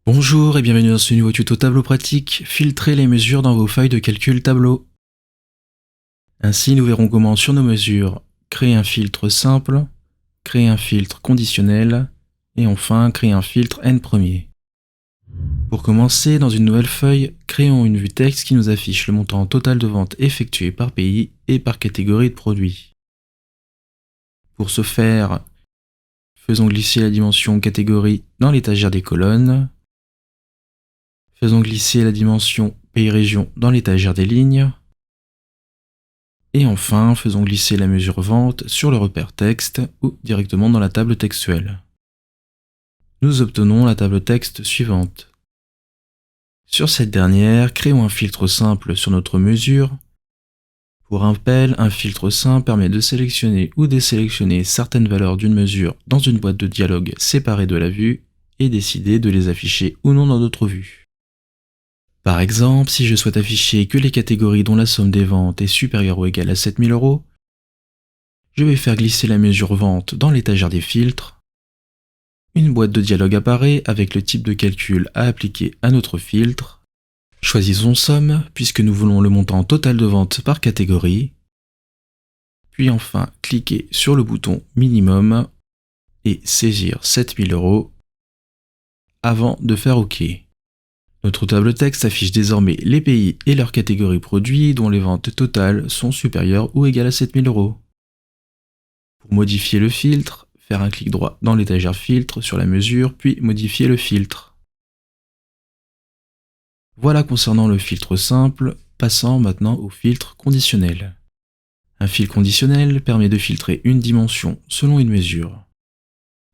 Bonjour et bienvenue dans ce nouveau tuto tableau pratique, filtrez les mesures dans vos feuilles de calcul tableau. Ainsi nous verrons comment sur nos mesures, créer un filtre simple, créer un filtre conditionnel et enfin créer un filtre n premier. Pour commencer, dans une nouvelle feuille, créons une vue texte qui nous affiche le montant total de ventes effectuées par pays et par catégorie de produits. Pour ce faire, faisons glisser la dimension catégorie dans l'étagère des colonnes. Faisons glisser la dimension pays-région dans l'étagère des lignes. Et enfin, faisons glisser la mesure vente sur le repère texte ou directement dans la table textuelle. Nous obtenons la table texte suivante. Sur cette dernière, créons un filtre simple sur notre mesure. Pour rappel, un filtre simple permet de sélectionner ou désélectionner certaines valeurs d'une mesure dans une boîte de dialogue séparée de la vue et décider de les afficher ou non dans d'autres vues. Par exemple, si je souhaite afficher que les catégories dont la somme des ventes est supérieure ou égale à 7 000 €, je vais faire glisser la mesure vente dans l'étagère des filtres. Une boîte de dialogue apparaît avec le type de calcul à appliquer à notre filtre. Choisissons somme puisque nous voulons le montant total de vente par catégorie. Puis enfin, cliquez sur le bouton minimum et saisir 7 000 € avant de faire OK. Notre table texte affiche désormais les pays et leurs catégories produits dont les ventes totales sont supérieures ou égales à 7 000 €. Pour modifier le filtre, faire un clic droit dans l'étagère filtre sur la mesure, puis modifier le filtre. Voilà concernant le filtre simple, passant maintenant au filtre conditionnel. Un filtre conditionnel permet de filtrer une dimension selon une mesure.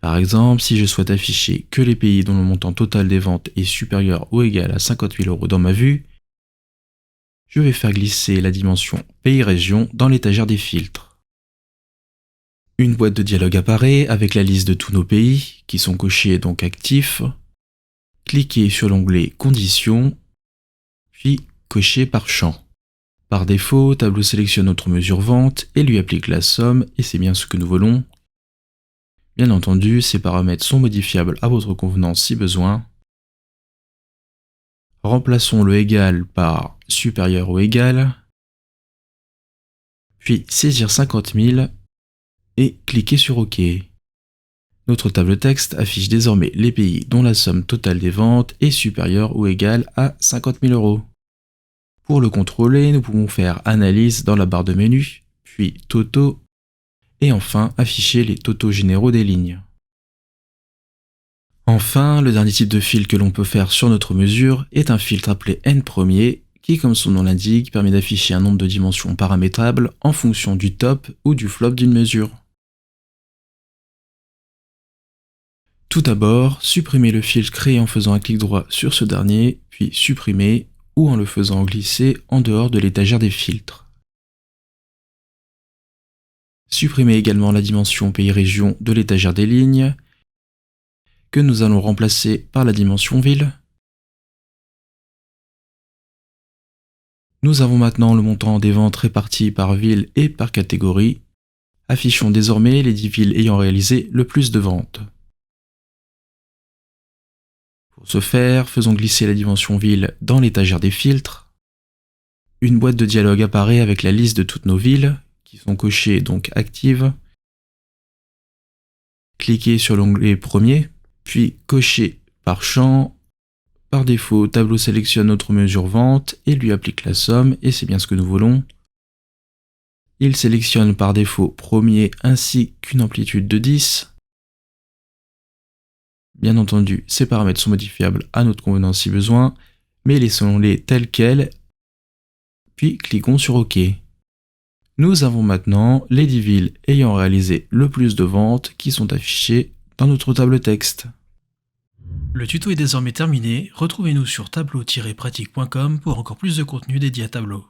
Par exemple, si je souhaite afficher que les pays dont le montant total des ventes est supérieur ou égal à 50 000 € dans ma vue, je vais faire glisser la dimension pays-région dans l'étagère des filtres. Une boîte de dialogue apparaît avec la liste de tous nos pays, qui sont cochés donc actifs. Cliquez sur l'onglet Conditions, puis cochez par champ. Par défaut, Tableau sélectionne notre mesure vente et lui applique la somme, et c'est bien ce que nous voulons. Bien entendu, ces paramètres sont modifiables à votre convenance si besoin. Remplaçons le égal par supérieur ou égal, puis saisir 50 000 et cliquez sur OK. Notre table texte affiche désormais les pays dont la somme totale des ventes est supérieure ou égale à 50 000 €. Pour le contrôler, nous pouvons faire Analyse dans la barre de menu, puis Totaux, et enfin afficher les totaux généraux des lignes. Enfin, le dernier type de filtre que l'on peut faire sur notre mesure est un filtre appelé n premier, qui comme son nom l'indique permet d'afficher un nombre de dimensions paramétrables en fonction du top ou du flop d'une mesure. Tout d'abord, supprimez le filtre créé en faisant un clic droit sur ce dernier, puis supprimer ou en le faisant glisser en dehors de l'étagère des filtres. Supprimez également la dimension pays-région de l'étagère des lignes, que nous allons remplacer par la dimension ville. Nous avons maintenant le montant des ventes réparties par ville et par catégorie. Affichons désormais les 10 villes ayant réalisé le plus de ventes. Pour ce faire, faisons glisser la dimension ville dans l'étagère des filtres. Une boîte de dialogue apparaît avec la liste de toutes nos villes, qui sont cochées donc actives. Cliquez sur l'onglet premier, puis cochez par champ. Par défaut, Tableau sélectionne notre mesure vente et lui applique la somme, et c'est bien ce que nous voulons. Il sélectionne par défaut premier ainsi qu'une amplitude de 10. Bien entendu, ces paramètres sont modifiables à notre convenance si besoin, mais laissons-les tels quels, puis cliquons sur OK. Nous avons maintenant les 10 villes ayant réalisé le plus de ventes qui sont affichées dans notre table texte. Le tuto est désormais terminé, retrouvez-nous sur tableau-pratique.com pour encore plus de contenu dédié à Tableau.